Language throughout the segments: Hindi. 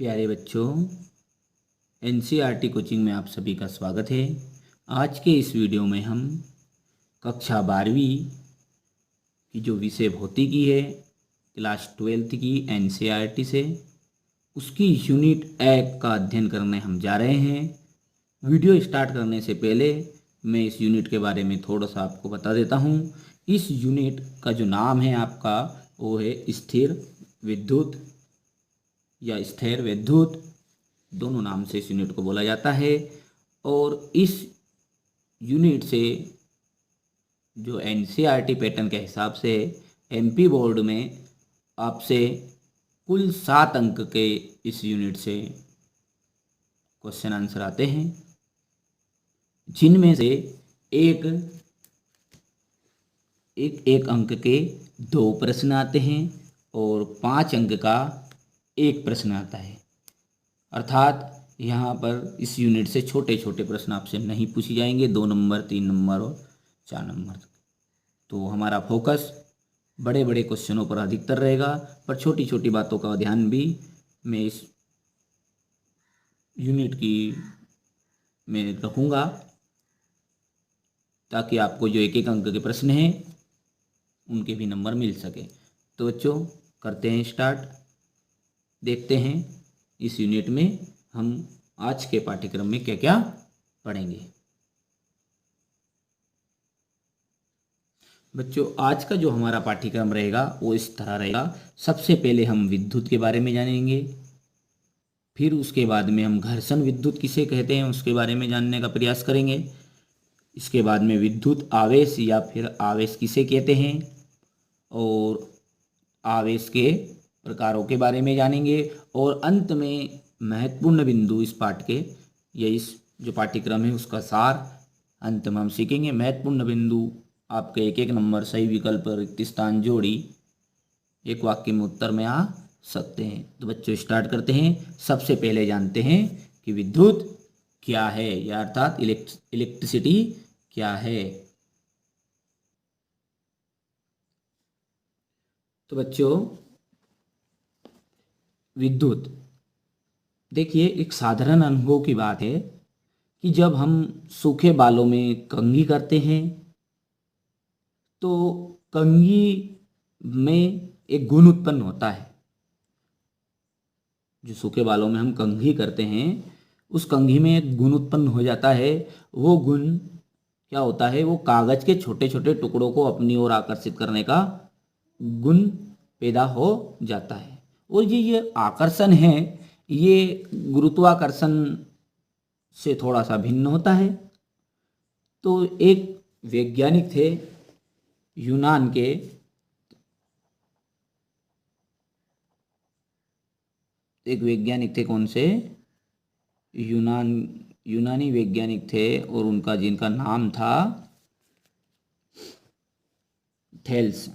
प्यारे बच्चों, एनसीईआरटी कोचिंग में आप सभी का स्वागत है। आज के इस वीडियो में हम कक्षा 12वीं की जो विषय भौतिकी है, क्लास 12th की एनसीईआरटी से, उसकी यूनिट 1 का अध्ययन करने हम जा रहे हैं। वीडियो स्टार्ट करने से पहले मैं इस यूनिट के बारे में थोड़ा सा आपको बता देता हूँ। इस यूनिट का जो नाम है आपका, वो है स्थिर विद्युत या स्थिर विद्युत, दोनों नाम से इस यूनिट को बोला जाता है। और इस यूनिट से जो एनसीईआरटी पैटर्न के हिसाब से एमपी बोर्ड में आपसे कुल 7 अंक के इस यूनिट से क्वेश्चन आंसर आते हैं, जिनमें से एक अंक के 2 प्रश्न आते हैं और 5 अंक का 1 प्रश्न आता है। अर्थात यहाँ पर इस यूनिट से छोटे छोटे प्रश्न आपसे नहीं पूछे जाएंगे, 2 नंबर, 3 नंबर और 4 नंबर। तो हमारा फोकस बड़े बड़े क्वेश्चनों पर अधिकतर रहेगा, पर छोटी छोटी बातों का ध्यान भी मैं इस यूनिट की में रखूँगा, ताकि आपको जो 1 अंक के प्रश्न हैं उनके भी नंबर मिल सके। तो बच्चों, करते हैं स्टार्ट। देखते हैं इस यूनिट में हम आज के पाठ्यक्रम में क्या क्या पढ़ेंगे। बच्चों, आज का जो हमारा पाठ्यक्रम रहेगा वो इस तरह रहेगा। सबसे पहले हम विद्युत के बारे में जानेंगे, फिर उसके बाद में हम घर्षण विद्युत किसे कहते हैं उसके बारे में जानने का प्रयास करेंगे। इसके बाद में विद्युत आवेश या फिर आवेश किसे कहते हैं, और आवेश के प्रकारों के बारे में जानेंगे। और अंत में महत्वपूर्ण बिंदु इस पाठ के, या इस जो पाठ्यक्रम है उसका सार अंत में हम सीखेंगे। महत्वपूर्ण बिंदु आपके 1 नंबर सही विकल्प रिक्त स्थान जोड़ी एक वाक्य में उत्तर में आ सकते हैं। तो बच्चों, स्टार्ट करते हैं। सबसे पहले जानते हैं कि विद्युत क्या है, या अर्थात इलेक्ट्रिसिटी क्या है। तो बच्चों, विद्युत, देखिए, एक साधारण अनुभव की बात है कि जब हम सूखे बालों में कंघी करते हैं तो कंघी में एक गुण उत्पन्न होता है। जो सूखे बालों में हम कंघी करते हैं, उस कंघी में एक गुण उत्पन्न हो जाता है। वो गुण क्या होता है? वो कागज के छोटे छोटे टुकड़ों को अपनी ओर आकर्षित करने का गुण पैदा हो जाता है। और ये आकर्षण है, ये गुरुत्वाकर्षण से थोड़ा सा भिन्न होता है। तो एक वैज्ञानिक थे यूनान के, कौन से? यूनानी वैज्ञानिक थे, और उनका जिनका नाम था थेल्स।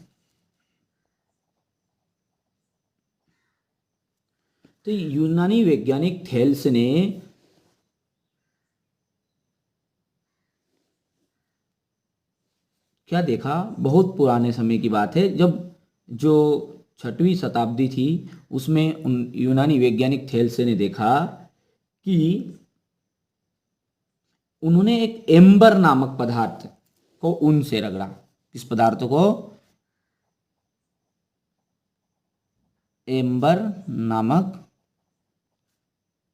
तो यूनानी वैज्ञानिक थेल्स ने क्या देखा? बहुत पुराने समय की बात है, जब जो 6वीं शताब्दी थी, उसमें उन यूनानी वैज्ञानिक थेल्स ने देखा कि उन्होंने एक एम्बर नामक पदार्थ को ऊन से रगड़ा। किस पदार्थ को? एम्बर नामक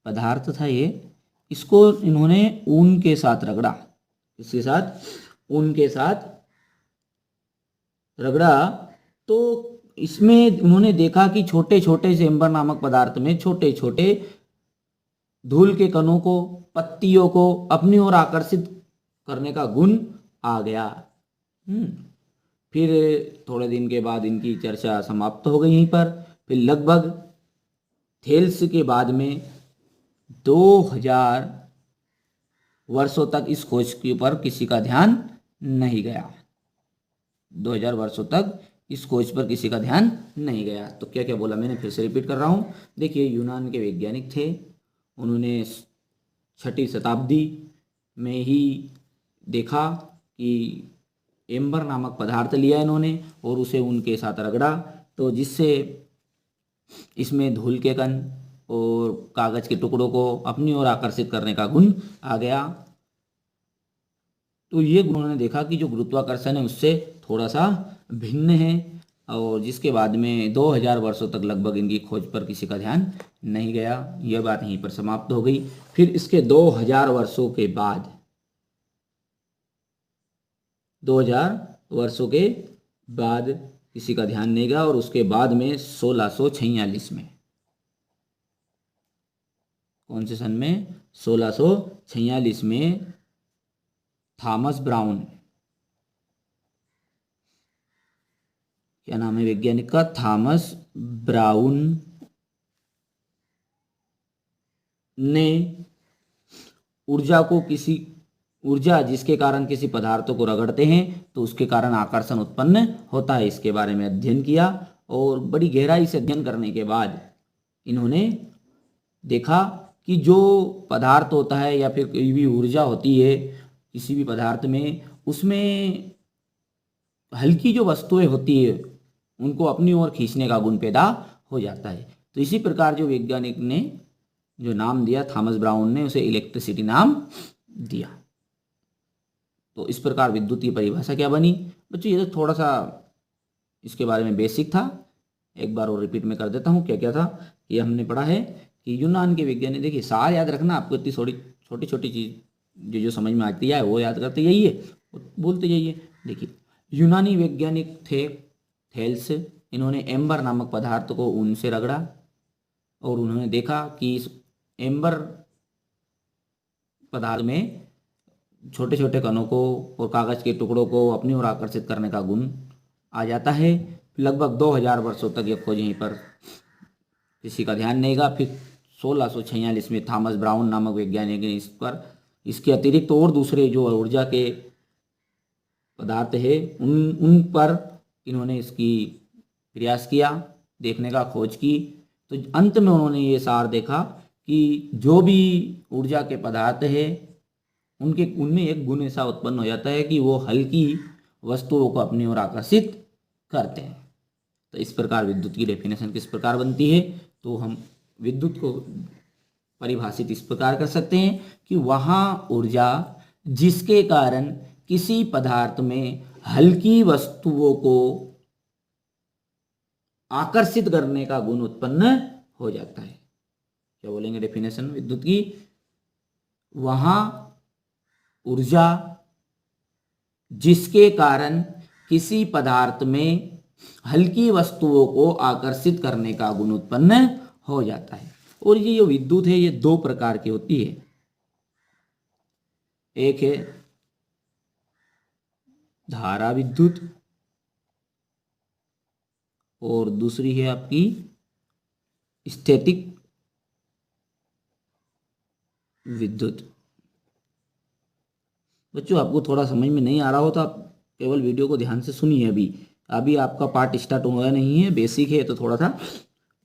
पदार्थ था ये। इसको इन्होंने ऊन के साथ रगड़ा। किसके साथ? ऊन के साथ रगड़ा। तो इसमें उन्होंने देखा कि छोटे छोटे से एम्बर नामक पदार्थ में छोटे छोटे धूल के कणों को, पत्तियों को अपनी ओर आकर्षित करने का गुण आ गया। फिर थोड़े दिन के बाद इनकी चर्चा समाप्त हो गई यहीं पर। फिर लगभग थेल्स के बाद में 2000 वर्षों तक इस खोज के ऊपर किसी का ध्यान नहीं गया। 2000 वर्षों तक इस खोज पर किसी का ध्यान नहीं गया। तो क्या क्या बोला मैंने, फिर से रिपीट कर रहा हूँ। देखिए, यूनान के वैज्ञानिक थे, उन्होंने 6वीं शताब्दी में ही देखा कि एम्बर नामक पदार्थ लिया इन्होंने और उसे उनके साथ रगड़ा, तो जिससे इसमें धूल के कण और कागज के टुकड़ों को अपनी ओर आकर्षित करने का गुण आ गया। तो ये उन्होंने देखा कि जो गुरुत्वाकर्षण है उससे थोड़ा सा भिन्न है, और जिसके बाद में 2000 वर्षों तक लगभग इनकी खोज पर किसी का ध्यान नहीं गया। यह बात यहीं पर समाप्त हो गई। फिर इसके 2000 वर्षों के बाद 2000 वर्षों के बाद किसी का ध्यान नहीं गया, और उसके बाद में 1646 में, कौन से सन में, 1646 में थॉमस ब्राउन, क्या नाम है वैज्ञानिक का, थॉमस ब्राउन ने ऊर्जा जिसके कारण किसी पदार्थों को रगड़ते हैं तो उसके कारण आकर्षण उत्पन्न होता है, इसके बारे में अध्ययन किया। और बड़ी गहराई से अध्ययन करने के बाद इन्होंने देखा कि जो पदार्थ होता है या फिर कोई भी ऊर्जा होती है किसी भी पदार्थ में, उसमें हल्की जो वस्तुएं होती है उनको अपनी ओर खींचने का गुण पैदा हो जाता है। तो इसी प्रकार जो वैज्ञानिक ने जो नाम दिया, थॉमस ब्राउन ने उसे इलेक्ट्रिसिटी नाम दिया। तो इस प्रकार विद्युत की परिभाषा क्या बनी। बच्चों ये तो थोड़ा सा इसके बारे में बेसिक था, एक बार और रिपीट में कर देता हूँ। क्या क्या था, ये हमने पढ़ा है कि यूनान के वैज्ञानिक, देखिए सार याद रखना आपको, इतनी छोटी छोटी चीज जो समझ में आती है वो याद करते यही है, बोलते यही है। देखिए यूनानी वैज्ञानिक थे थेल्स, इन्होंने एम्बर नामक पदार्थ को ऊन से रगड़ा और उन्होंने देखा कि इस एम्बर पदार्थ में छोटे छोटे कणों को और कागज के टुकड़ों को अपनी ओर आकर्षित करने का गुण आ जाता है। लगभग 2000 वर्षों तक ये खोज यहीं पर किसी का ध्यान नहीं गया। फिर 1646 में थॉमस ब्राउन नामक वैज्ञानिक ने इस पर, इसके अतिरिक्त और दूसरे जो ऊर्जा के पदार्थ है उन पर इन्होंने इसकी प्रयास किया, देखने का खोज की। तो अंत में उन्होंने ये सार देखा कि जो भी ऊर्जा के पदार्थ है उनमें एक गुण ऐसा उत्पन्न हो जाता है कि वो हल्की वस्तुओं को अपनी ओर आकर्षित करते हैं। तो इस प्रकार विद्युत की डेफिनेशन किस प्रकार बनती है, तो हम विद्युत को परिभाषित इस प्रकार कर सकते हैं कि वहाँ ऊर्जा जिसके कारण किसी पदार्थ में हल्की वस्तुओं को आकर्षित करने का गुण उत्पन्न हो जाता है। क्या बोलेंगे डेफिनेशन विद्युत की, वहाँ ऊर्जा जिसके कारण किसी पदार्थ में हल्की वस्तुओं को आकर्षित करने का गुण उत्पन्न हो जाता है। और ये जो विद्युत है ये दो प्रकार की होती है, एक है धारा विद्युत और दूसरी है आपकी स्टैटिक विद्युत। बच्चों आपको थोड़ा समझ में नहीं आ रहा हो तो आप केवल वीडियो को ध्यान से सुनिए। अभी आपका पार्ट स्टार्ट हुआ नहीं है, बेसिक है, तो थोड़ा सा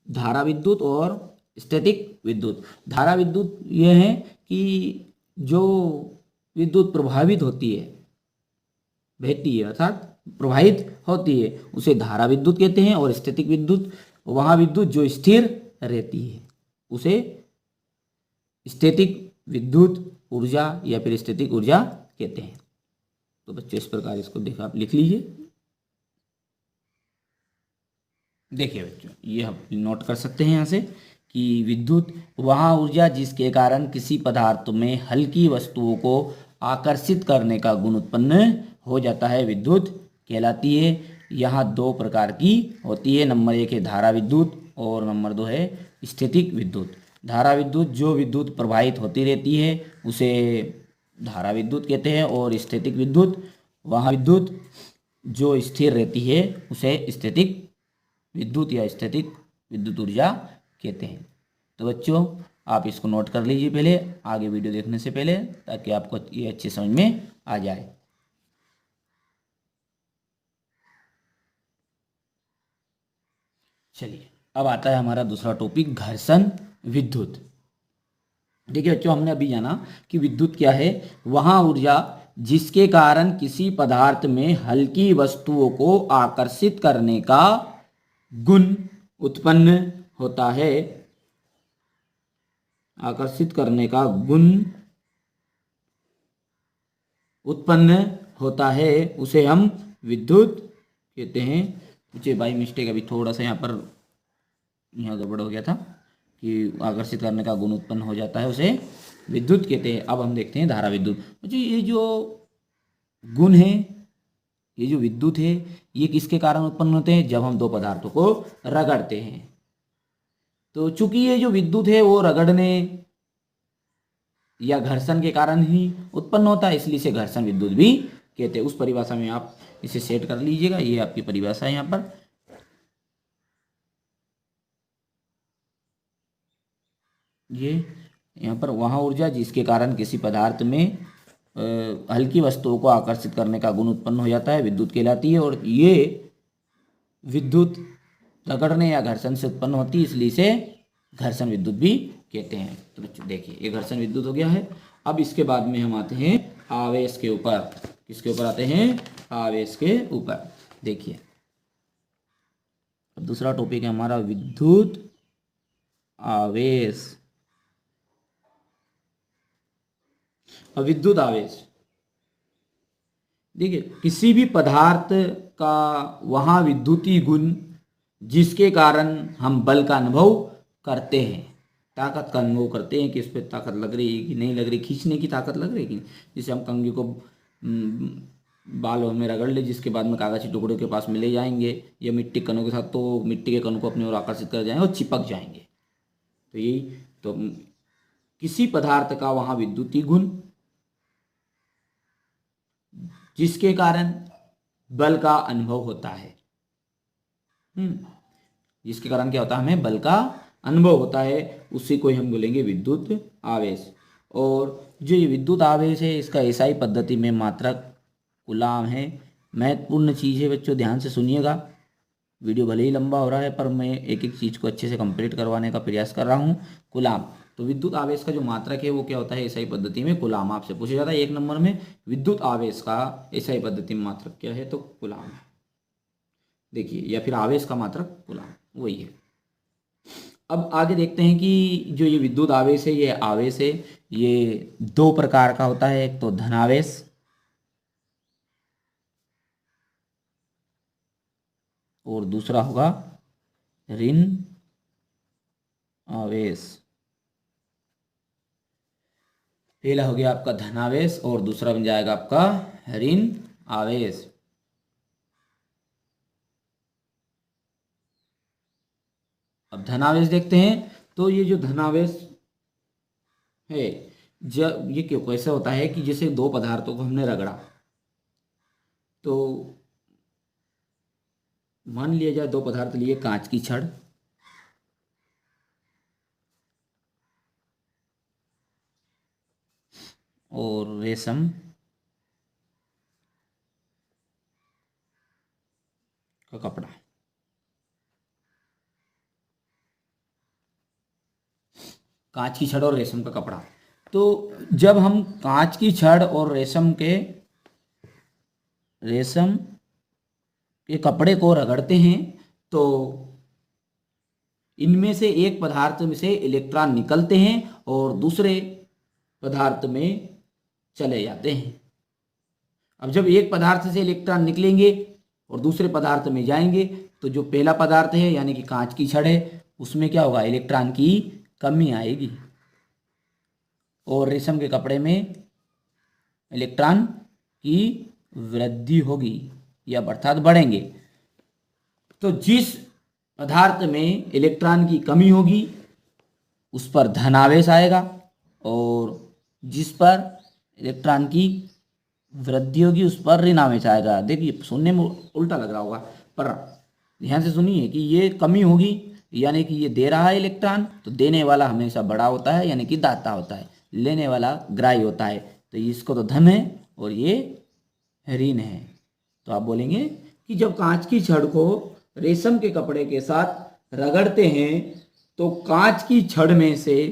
धारा विद्युत और स्टैटिक विद्युत। धारा विद्युत यह है कि जो विद्युत प्रभावित होती है, बहती है अर्थात प्रवाहित होती है, उसे धारा विद्युत कहते हैं। और स्टैटिक विद्युत, वहाँ विद्युत जो स्थिर रहती है उसे स्टैटिक विद्युत ऊर्जा या फिर स्टैटिक ऊर्जा कहते हैं। तो बच्चों इस प्रकार इसको देखा, आप लिख लीजिए। देखिए बच्चों ये हम नोट कर सकते हैं यहाँ से कि विद्युत वहाँ ऊर्जा जिसके कारण किसी पदार्थ में हल्की वस्तुओं को आकर्षित करने का गुण उत्पन्न हो जाता है, विद्युत कहलाती है। यहाँ दो प्रकार की होती है, नंबर एक है धारा विद्युत और नंबर दो है स्टैटिक विद्युत। धारा विद्युत जो विद्युत प्रवाहित होती रहती है उसे धारा विद्युत कहते हैं, और स्टैटिक विद्युत वहाँ विद्युत जो स्थिर रहती है उसे स्टैटिक विद्युत या स्टैटिक विद्युत ऊर्जा कहते हैं। तो बच्चों आप इसको नोट कर लीजिए पहले, आगे वीडियो देखने से पहले, ताकि आपको ये अच्छे समझ में आ जाए। चलिए अब आता है हमारा दूसरा टॉपिक, घर्षण विद्युत। देखिए बच्चों हमने अभी जाना कि विद्युत क्या है, वहाँ ऊर्जा जिसके कारण किसी पदार्थ में हल्की वस्तुओं को आकर्षित करने का गुण उत्पन्न होता है आकर्षित करने का गुण उत्पन्न होता है उसे हम विद्युत कहते हैं। मुझे बाई मिस्टेक अभी थोड़ा सा यहाँ गड़बड़ हो गया था कि आकर्षित करने का गुण उत्पन्न हो जाता है उसे विद्युत कहते हैं। अब हम देखते हैं धारा विद्युत। मुझे ये जो गुण है, ये जो विद्युत है, ये किसके कारण उत्पन्न होते हैं? जब हम दो पदार्थों को रगड़ते हैं। तो चूंकि ये जो विद्युत है वो रगड़ने या घर्षण के कारण ही उत्पन्न होता है, इसलिए इसे घर्षण विद्युत भी कहते हैं। उस परिभाषा में आप इसे सेट कर लीजिएगा, ये आपकी परिभाषा है। यहाँ पर ये यहाँ पर वहाँ ऊर्जा जिसके कारण किसी पदार्थ में हल्की वस्तुओं को आकर्षित करने का गुण उत्पन्न हो जाता है, विद्युत कहलाती है। और ये विद्युत रगड़ने या घर्षण से उत्पन्न होती है, इसलिए इसे घर्षण विद्युत भी कहते हैं। तो देखिए ये घर्षण विद्युत हो गया है। अब इसके बाद में हम आते हैं आवेश के ऊपर। किसके ऊपर आते हैं? आवेश के ऊपर। देखिए अब दूसरा टॉपिक है हमारा विद्युत आवेश। अब विद्युत आवेश देखिए, किसी भी पदार्थ का वहाँ विद्युतीय गुण जिसके कारण हम बल का अनुभव करते हैं, ताकत का अनुभव करते हैं कि इस पर ताकत लग रही है कि नहीं लग रही, खींचने की ताकत लग रही है कि, जिसे हम कंघी को बालों में रगड़ ले, जिसके बाद में कागज के टुकड़े के पास में ले जाएंगे या मिट्टी कणों के साथ, तो मिट्टी के कणों को अपनी ओर आकर्षित कर जाएंगे और चिपक जाएंगे। तो यही तो किसी पदार्थ का वहाँ विद्युतीय गुण जिसके कारण बल का अनुभव होता है, जिसके कारण क्या होता है? हमें बल का अनुभव होता है, उसी को हम बोलेंगे विद्युत आवेश। और जो ये विद्युत आवेश है, इसका एसआई पद्धति में मात्रक कूलाम है। महत्वपूर्ण चीज़ है बच्चों, ध्यान से सुनिएगा। वीडियो भले ही लंबा हो रहा है पर मैं एक एक चीज़ को अच्छे से कंप्लीट करवाने का प्रयास कर रहा हूँ। कूलाम, तो विद्युत आवेश का जो मात्रक है वो क्या होता है? एसआई पद्धति में कूलाम। आपसे पूछा जाता है 1 नंबर में, विद्युत आवेश का एसआई पद्धति में मात्रक क्या है? तो कूलाम है। देखिए, या फिर आवेश का मात्रक कूलाम वही है। अब आगे देखते हैं कि जो ये विद्युत आवेश है, ये आवेश है, ये 2 प्रकार का होता है। एक तो धनावेश और दूसरा होगा ऋण आवेश। पहला हो गया आपका धनावेश और दूसरा बन जाएगा आपका ऋण आवेश। अब धनावेश देखते हैं। तो ये जो धनावेश है, जब ये क्यों कैसे होता है कि जैसे 2 पदार्थों को हमने रगड़ा, तो मान लिया जाए 2 पदार्थ लिए, कांच की छड़ और रेशम का कपड़ा। कांच की छड़ और रेशम का कपड़ा। तो जब हम कांच की छड़ और रेशम के कपड़े को रगड़ते हैं, तो इनमें से एक पदार्थ में से इलेक्ट्रॉन निकलते हैं और दूसरे पदार्थ में चले जाते हैं। अब जब एक पदार्थ से इलेक्ट्रॉन निकलेंगे और दूसरे पदार्थ में जाएंगे, तो जो पहला पदार्थ है यानी कि कांच की छड़ है, उसमें क्या होगा? इलेक्ट्रॉन की कमी आएगी। और रेशम के कपड़े में इलेक्ट्रॉन की वृद्धि होगी या अर्थात बढ़ेंगे। तो जिस पदार्थ में इलेक्ट्रॉन की कमी होगी उस पर धनावेश आएगा, और जिस पर इलेक्ट्रॉन की वृद्धि होगी उस पर ऋणावेश आएगा। देखिए सुनने में उल्टा लग रहा होगा, पर ध्यान से सुनिए कि ये कमी होगी यानी कि ये दे रहा है इलेक्ट्रॉन, तो देने वाला हमेशा बड़ा होता है यानी कि दाता होता है, लेने वाला ग्राही होता है। तो इसको तो धन है और ये ऋण है। तो आप बोलेंगे कि जब कांच की छड़ को रेशम के कपड़े के साथ रगड़ते हैं, तो कांच की छड़ में से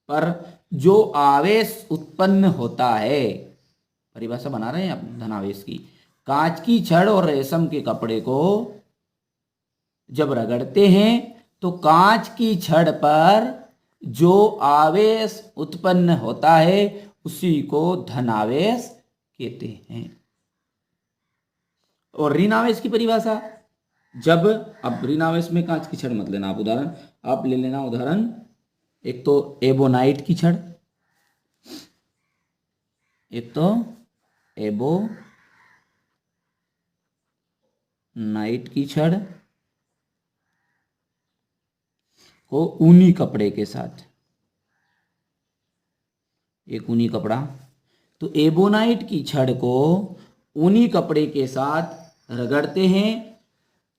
पर जो आवेश उत्पन्न होता है, परिभाषा बना रहे हैं आप धनावेश की, कांच की छड़ और रेशम के कपड़े को जब रगड़ते हैं तो कांच की छड़ पर जो आवेश उत्पन्न होता है उसी को धनावेश कहते हैं। और ऋण आवेश की परिभाषा, जब, अब ऋण आवेश में कांच की छड़ मत लेना आप, उदाहरण आप ले लेना, उदाहरण एक तो एबोनाइट की छड़, एक तो एबोनाइट की छड़ को ऊनी कपड़े के साथ, एक ऊनी कपड़ा, तो एबोनाइट की छड़ को ऊनी कपड़े के साथ रगड़ते हैं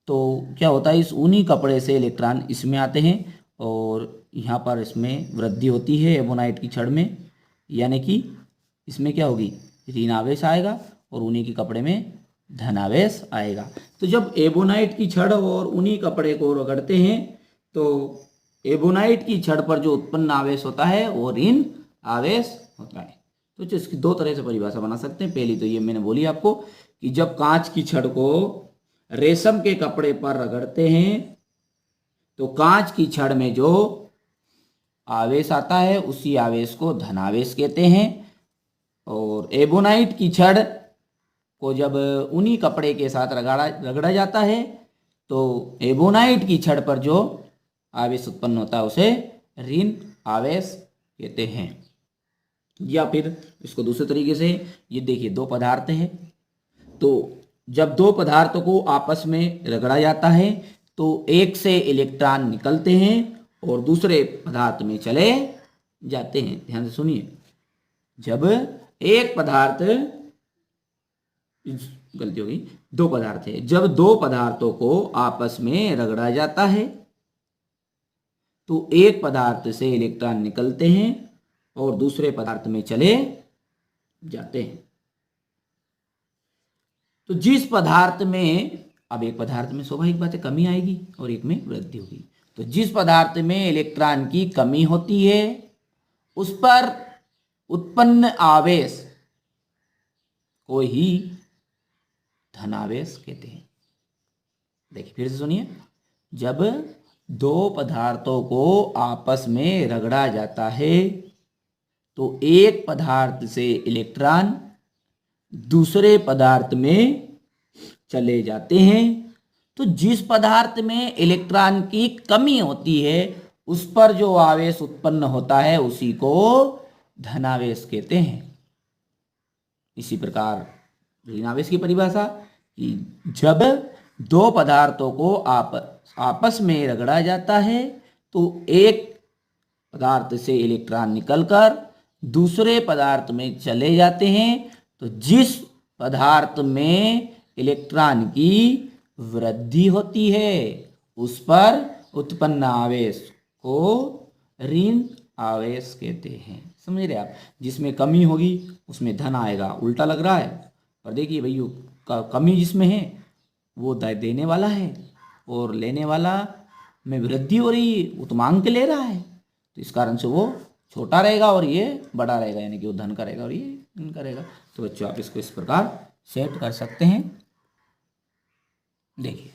तो क्या होता है, इस ऊनी कपड़े से इलेक्ट्रॉन इसमें आते हैं और यहाँ पर इसमें वृद्धि होती है एबोनाइट की छड़ में, यानी कि इसमें क्या होगी, ऋण आवेश आएगा और ऊनी के कपड़े में धनावेश आएगा। तो जब एबोनाइट की छड़ और ऊनी कपड़े को रगड़ते हैं तो एबोनाइट की छड़ पर जो उत्पन्न आवेश होता है वो ऋण आवेश होता है। तो इसकी दो तरह से परिभाषा बना सकते हैं। पहली तो ये मैंने बोली आपको कि जब कांच की छड़ को रेशम के कपड़े पर रगड़ते हैं तो कांच की छड़ में जो आवेश आता है उसी आवेश को धनावेश कहते हैं। और एबोनाइट की छड़ को जब ऊनी कपड़े के साथ रगड़ा जाता है तो एबोनाइट की छड़ पर जो आवेश उत्पन्न होता है उसे ऋण आवेश कहते हैं। या फिर इसको दूसरे तरीके से, ये देखिए दो पदार्थ हैं, तो जब दो पदार्थों को आपस में रगड़ा जाता है तो एक से इलेक्ट्रॉन निकलते हैं और दूसरे पदार्थ में चले जाते हैं। ध्यान से सुनिए, जब एक पदार्थ, गलती होगी, दो पदार्थ है, जब दो पदार्थों को आपस में रगड़ा जाता है तो एक पदार्थ से इलेक्ट्रॉन निकलते हैं और दूसरे पदार्थ में चले जाते हैं। तो जिस पदार्थ में, अब एक पदार्थ में स्वाभाविक बात है कमी आएगी और एक में वृद्धि होगी, तो जिस पदार्थ में इलेक्ट्रॉन की कमी होती है उस पर उत्पन्न आवेश को ही धनावेश कहते हैं। देखिए फिर से सुनिए, जब दो पदार्थों को आपस में रगड़ा जाता है तो एक पदार्थ से इलेक्ट्रॉन दूसरे पदार्थ में चले जाते हैं। तो जिस पदार्थ में इलेक्ट्रॉन की कमी होती है उस पर जो आवेश उत्पन्न होता है उसी को धनावेश कहते हैं। इसी प्रकार ऋण आवेश की परिभाषा कि जब दो पदार्थों को आपस में रगड़ा जाता है तो एक पदार्थ से इलेक्ट्रॉन निकलकर दूसरे पदार्थ में चले जाते हैं। तो जिस पदार्थ में इलेक्ट्रॉन की वृद्धि होती है उस पर उत्पन्न आवेश को ऋण आवेश कहते हैं। समझ रहे आप, जिसमें कमी होगी उसमें धन आएगा, उल्टा लग रहा है पर देखिए भैया कमी जिसमें है वो देने वाला है और लेने वाला में वृद्धि हो रही है, वो तो मांग के ले रहा है, तो इस कारण से वो छोटा रहेगा और ये बड़ा रहेगा, यानी कि वो धन करेगा और ये धन करेगा। तो बच्चों आप इसको इस प्रकार सेट कर सकते हैं। देखिए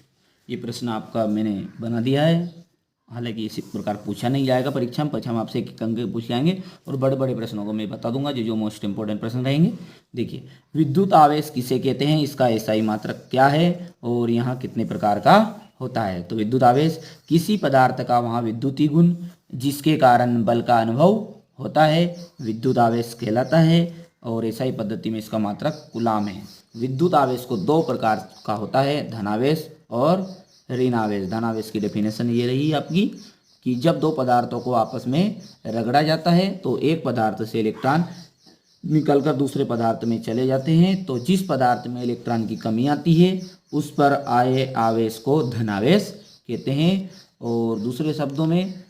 ये प्रश्न आपका मैंने बना दिया है, हालांकि इसी प्रकार पूछा नहीं जाएगा परीक्षा में, परीक्षा में आपसे एक अंक पूछ जाएंगे और बड़े बड़े प्रश्नों को मैं बता दूंगा जो जो मोस्ट इंपॉर्टेंट प्रश्न रहेंगे। देखिए विद्युत आवेश किसे कहते हैं, इसका एसआई मात्रक क्या है और यहाँ कितने प्रकार का होता है। तो विद्युत आवेश किसी पदार्थ का वहाँ विद्युतीय गुण जिसके कारण बल का अनुभव होता है विद्युत आवेश कहलाता है और एसआई पद्धति में इसका मात्रक कूलाम है। विद्युत आवेश को दो प्रकार का होता है, धनावेश और ऋण आवेश। धनावेश की डेफिनेशन ये रही आपकी कि जब दो पदार्थों को आपस में रगड़ा जाता है तो एक पदार्थ से इलेक्ट्रॉन निकलकर दूसरे पदार्थ में चले जाते हैं। तो जिस पदार्थ में इलेक्ट्रॉन की कमी आती है उस पर आए आवेश को धनावेश कहते हैं। और दूसरे शब्दों में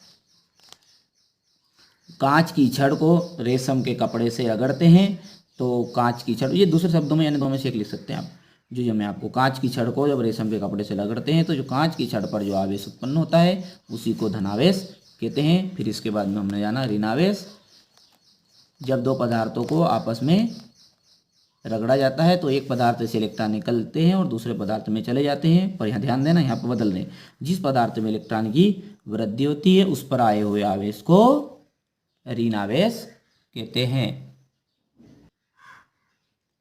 कांच की छड़ को रेशम के कपड़े से रगड़ते हैं तो कांच की छड़, ये दूसरे शब्दों में यानी दो में से एक लिख सकते हैं आप, जो मैं आपको कांच की छड़ को जब रेशम के कपड़े से रगड़ते हैं तो जो कांच की छड़ पर जो आवेश उत्पन्न होता है उसी को धनावेश कहते हैं। फिर इसके बाद में हमने जाना ऋण आवेश, जब दो पदार्थों को आपस में रगड़ा जाता है तो एक पदार्थ से इलेक्ट्रॉन निकलते हैं और दूसरे पदार्थ में चले जाते हैं। पर यहाँ ध्यान देना, यहाँ पर बदल दें, जिस पदार्थ में इलेक्ट्रॉन की वृद्धि होती है उस पर आए हुए आवेश को ऋण आवेश कहते हैं।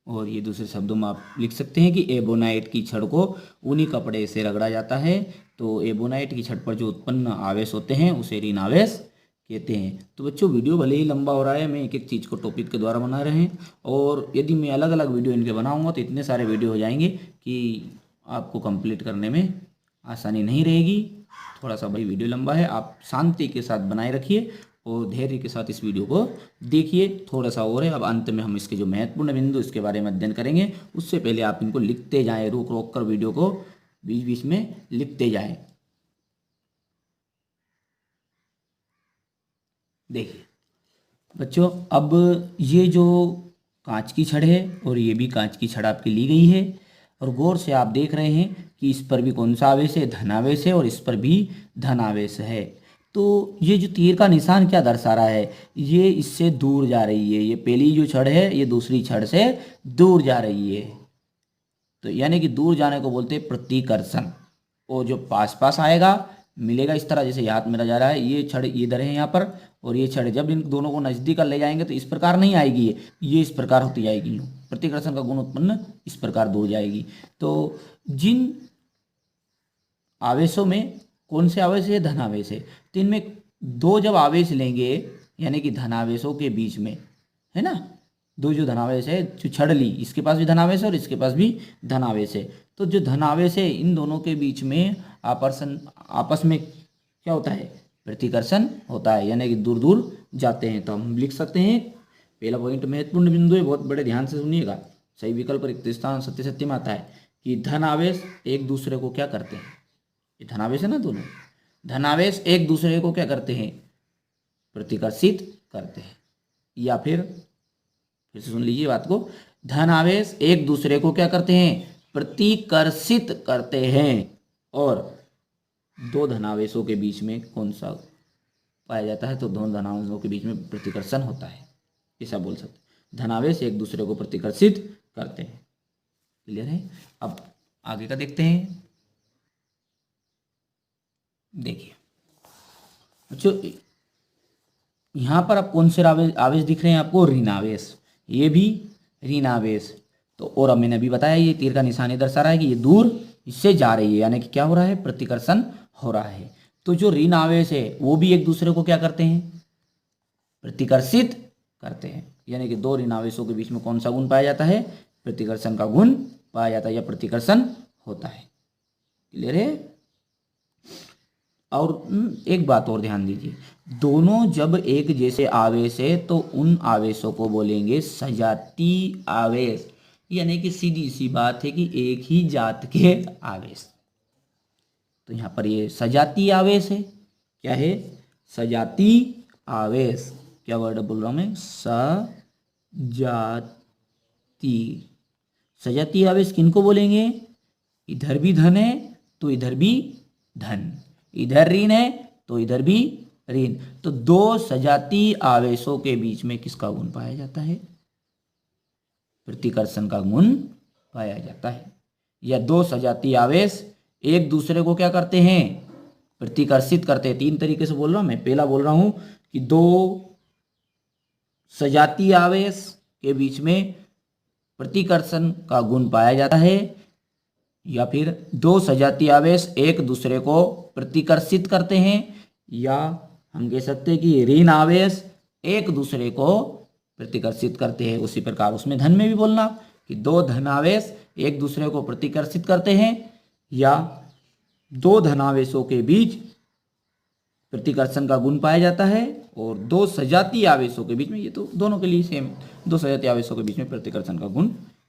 और ये दूसरे शब्दों में आप लिख सकते हैं कि एबोनाइट की छड़ को ऊनी कपड़े से रगड़ा जाता है, तो एबोनाइट की छड़ पर जो उत्पन्न आवेश होते हैं उसे ऋण आवेश कहते हैं। तो बच्चों, वीडियो भले ही लंबा हो रहा है, मैं एक एक चीज़ को टॉपिक के द्वारा बना रहे हैं, और यदि मैं अलग अलग वीडियो इनके बनाऊंगा तो इतने सारे वीडियो हो जाएंगे कि आपको कंप्लीट करने में आसानी नहीं रहेगी। थोड़ा सा भाई वीडियो लंबा है, आप शांति के साथ बनाए रखिए और धैर्य के साथ इस वीडियो को देखिए। थोड़ा सा और है, अब अंत में हम इसके जो महत्वपूर्ण बिंदु इसके बारे में अध्ययन करेंगे। उससे पहले आप इनको लिखते जाएं, रोक रोक कर वीडियो को बीच बीच में लिखते जाएं। देखिए बच्चों, अब ये जो कांच की छड़ है और ये भी कांच की छड़ आपकी ली गई है, और गौर से आप देख रहे हैं कि इस पर भी कौन सा आवेश है, धनावेश है, और इस पर भी धनावेश है। तो ये जो तीर का निशान क्या दर्शा रहा है, ये इससे दूर जा रही है। ये पहली जो छड़ है ये दूसरी छड़ से दूर जा रही है, तो यानी कि दूर जाने को बोलते हैं प्रतिकर्षण। और जो पास पास आएगा मिलेगा इस तरह, जैसे ये हाथ मेरा जा रहा है, ये छड़ इधर है यहाँ पर, और ये छड़ जब इन दोनों को नजदीक ले जाएंगे तो इस प्रकार नहीं आएगी, ये इस प्रकार होती जाएगी। प्रतिकर्षण का गुण उत्पन्न इस प्रकार दूर जाएगी। तो जिन आवेशों में कौन से आवेश है, धनावेश है, तो इनमें दो जब आवेश लेंगे, यानी कि धनावेशों के बीच में, है ना, दो जो धनावेश है, जो छड़ ली इसके पास भी धनावेश है और इसके पास भी धनावेश है, तो जो धनावेश है इन दोनों के बीच में आपस में क्या होता है, प्रतिकर्षण होता है, यानी कि दूर दूर जाते हैं। तो हम लिख सकते हैं, पहला पॉइंट महत्वपूर्ण बिंदु है, बहुत बड़े ध्यान से सुनिएगा, सही विकल्प रिक्त स्थान सत्य सत्य में आता है कि धनावेश एक दूसरे को क्या करते हैं, ये धनावेश है ना, दोनों धनावेश एक दूसरे को क्या करते हैं, प्रतिकर्षित करते हैं। या फिर से सुन लीजिए बात को, धनावेश एक दूसरे को क्या करते हैं, प्रतिकर्षित करते हैं। और दो धनावेशों के बीच में कौन सा पाया जाता है, तो दोनों धनावेशों के बीच में प्रतिकर्षण होता है, ऐसा बोल सकते हैं। धनावेश एक दूसरे को प्रतिकर्षित करते हैं। क्लियर है? अब आगे का देखते हैं। देखिए बच्चों, यहाँ पर अब कौन से आवेश दिख रहे हैं आपको, ऋणावेश, ये भी ऋणावेश। तो और अब मैंने अभी बताया, ये तीर का निशान ये दर्शा रहा है कि ये दूर इससे जा रही है, यानी कि क्या हो रहा है, प्रतिकर्षण हो रहा है। तो जो ऋण आवेश है वो भी एक दूसरे को क्या करते हैं, प्रतिकर्षित करते हैं, यानी कि दो ऋण आवेशों के बीच में कौन सा गुण पाया जाता है, प्रतिकर्षण का गुण पाया जाता है या प्रतिकर्षण होता है। क्लियर है? और एक बात और ध्यान दीजिए, दोनों जब एक जैसे आवेश है तो उन आवेशों को बोलेंगे सजातीय आवेश, यानी कि सीधी सी बात है कि एक ही जात के आवेश। तो यहाँ पर ये सजातीय आवेश है। क्या है? सजातीय आवेश। क्या वर्ड बोल रहा हूँ मैं? सजातीय। सजातीय आवेश किनको बोलेंगे? इधर भी धन है तो इधर भी धन, इधर ऋण है तो इधर भी ऋण। तो दो सजातीय आवेशों के बीच में किसका गुण पाया जाता है? प्रतिकर्षण का गुण पाया जाता है। या दो सजातीय आवेश एक दूसरे को क्या करते हैं? प्रतिकर्षित करते हैं। तीन तरीके से बोल रहा हूं मैं। पहला बोल रहा हूं कि दो सजातीय आवेश के बीच में प्रतिकर्षण का गुण पाया जाता है, या फिर दो सजातीय आवेश एक दूसरे को प्रतिकर्षित करते हैं, या हम कह सकते हैं कि ऋण आवेश एक दूसरे को प्रतिकर्षित करते हैं। उसी प्रकार उसमें धन में भी बोलना कि दो धनावेश एक दूसरे को प्रतिकर्षित करते हैं, या दो धनावेशों के बीच प्रतिकर्षण का गुण पाया जाता है, और दो सजातीय आवेशों के बीच में, ये तो दोनों के लिए सेम, दो सजातीय आवेशों के बीच में प्रतिकर्षण का गुण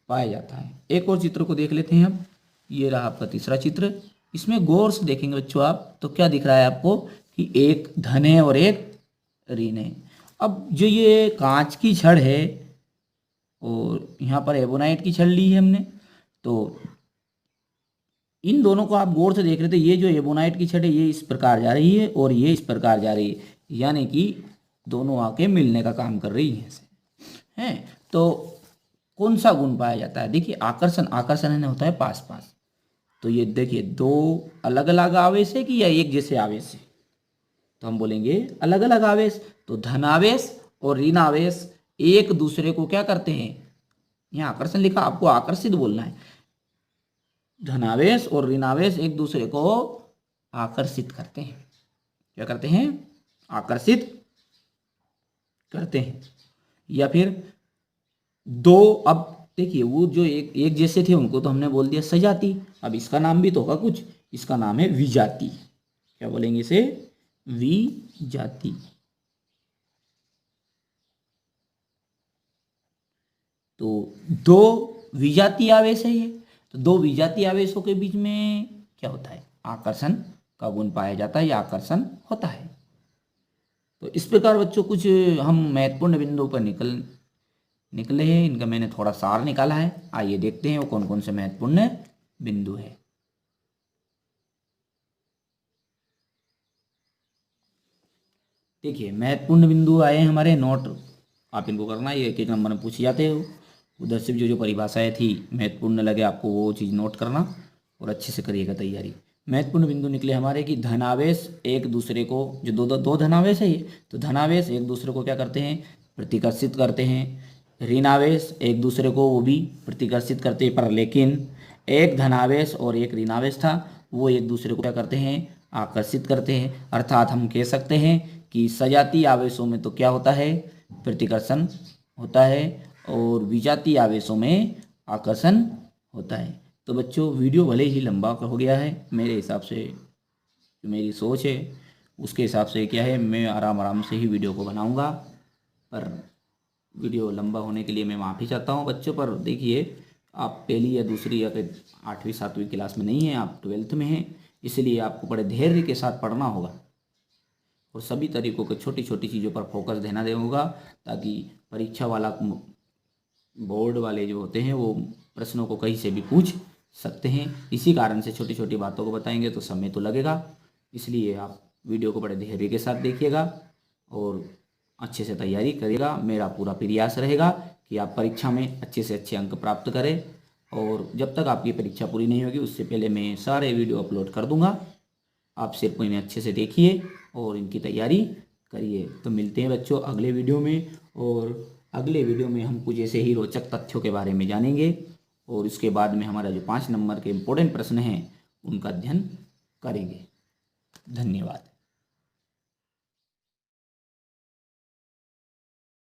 पाया जाता है। एक और चित्र को देख लेते हैं हम। ये रहा आपका तीसरा चित्र। इसमें गौर से देखेंगे बच्चों आप, तो क्या दिख रहा है आपको कि एक धन है और एक ऋण है। अब जो ये कांच की छड़ है और यहाँ पर एबोनाइट की छड़ ली है हमने, तो इन दोनों को आप गौर से देख रहे थे। ये जो एबोनाइट की छड़ है ये इस प्रकार जा रही है और ये इस प्रकार जा रही है, यानी कि दोनों आके मिलने का काम कर रही हैं। तो कौन सा गुण पाया जाता है? देखिए आकर्षण, आकर्षण होता है पास पास। तो ये देखिए दो अलग अलग आवेश है कि या एक जैसे आवेश है? तो हम बोलेंगे अलग अलग आवेश। तो धनावेश और ऋण आवेश एक दूसरे को क्या करते हैं, यहाँ आकर्षण लिखा, आपको आकर्षित बोलना है। धनावेश और ऋणावेश एक दूसरे को आकर्षित करते हैं। क्या करते हैं, आकर्षित करते हैं। या फिर दो, अब देखिए वो जो एक जैसे थे उनको तो हमने बोल दिया सजाती, अब इसका नाम भी तो होगा कुछ, इसका नाम है विजाती। क्या बोलेंगे इसे, विजाती। तो दो विजातीय आवेश है ये, तो दो विजातीय आवेशों के बीच में क्या होता है, आकर्षण का गुण पाया जाता है या आकर्षण होता है। तो इस प्रकार बच्चों कुछ हम महत्वपूर्ण बिंदुओं पर निकले हैं, इनका मैंने थोड़ा सार निकाला है। आइए देखते हैं वो कौन कौन से महत्वपूर्ण बिंदु है। देखिए महत्वपूर्ण बिंदु आए हैं हमारे, नोट आप इनको करना, ये एक एक नंबर में पूछे जाते हो। उधर से भी जो परिभाषाएं थी महत्वपूर्ण लगे आपको वो चीज़ नोट करना और अच्छे से करिएगा तैयारी। महत्वपूर्ण बिंदु निकले हमारे कि धनावेश एक दूसरे को, जो दो धनावेश है ये, तो धनावेश एक दूसरे को क्या करते हैं, प्रतिकर्षित करते हैं। ऋणावेश एक दूसरे को वो भी प्रतिकर्षित करते हैं, पर लेकिन एक धनावेश और एक ऋणावेश था, वो एक दूसरे को क्या करते हैं, आकर्षित करते हैं। अर्थात हम कह सकते हैं कि सजातीय आवेशों में तो क्या होता है, प्रतिकर्षण होता है, और विजातीय आवेशों में आकर्षण होता है। तो बच्चों वीडियो भले ही लंबा हो गया है, मेरे हिसाब से जो मेरी सोच है उसके हिसाब से क्या है, मैं आराम आराम से ही वीडियो को बनाऊंगा, पर वीडियो लंबा होने के लिए मैं माफ़ी चाहता हूं बच्चों। पर देखिए आप पहली या दूसरी या फिर 8वीं 7वीं क्लास में नहीं हैं, आप 12th में हैं, इसलिए आपको बड़े धैर्य के साथ पढ़ना होगा और सभी तरीकों के छोटी छोटी चीज़ों पर फोकस देना होगा, ताकि परीक्षा वाला बोर्ड वाले जो होते हैं वो प्रश्नों को कहीं से भी पूछ सकते हैं। इसी कारण से छोटी छोटी बातों को बताएंगे तो समय तो लगेगा, इसलिए आप वीडियो को बड़े धैर्य के साथ देखिएगा और अच्छे से तैयारी करिएगा। मेरा पूरा प्रयास रहेगा कि आप परीक्षा में अच्छे से अच्छे अंक प्राप्त करें, और जब तक आपकी परीक्षा पूरी नहीं होगी उससे पहले मैं सारे वीडियो अपलोड कर दूंगा। आप सिर्फ इन्हें अच्छे से देखिए और इनकी तैयारी करिए। तो मिलते हैं बच्चों अगले वीडियो में, और अगले वीडियो में हम कुछ ऐसे ही रोचक तथ्यों के बारे में जानेंगे, और इसके बाद में हमारा जो 5 नंबर के इम्पोर्टेंट प्रश्न हैं उनका अध्ययन करेंगे। धन्यवाद।